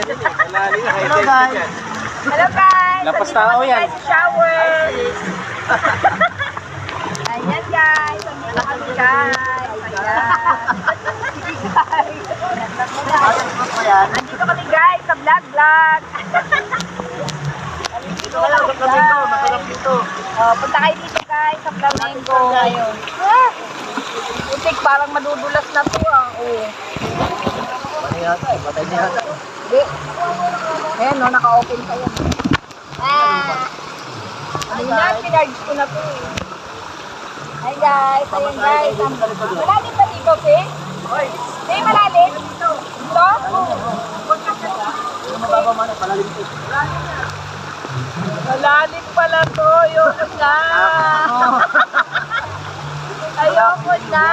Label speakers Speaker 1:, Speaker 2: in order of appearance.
Speaker 1: Hello guys.
Speaker 2: Hello guys!
Speaker 1: Lapas
Speaker 2: Nandito
Speaker 1: tao
Speaker 2: kami
Speaker 1: yan.
Speaker 2: guys sa shower! Ayan guys! Nandito kami guys! Ayan! Nandito kami guys sa vlog! Nandito kami dito! Punta kayo dito guys sa Flamengo ngayon. Putik, parang madudulas na to oh.
Speaker 1: Batay niya yata.
Speaker 2: Hindi. Ayan no, naka-open pa yan. Ayan, pinarge ko na po eh. Hi guys, ayan guys. Malalim ba dito, Faye? Faye, malalim? Dito? Malalim pala to, yun na. Ayoko na.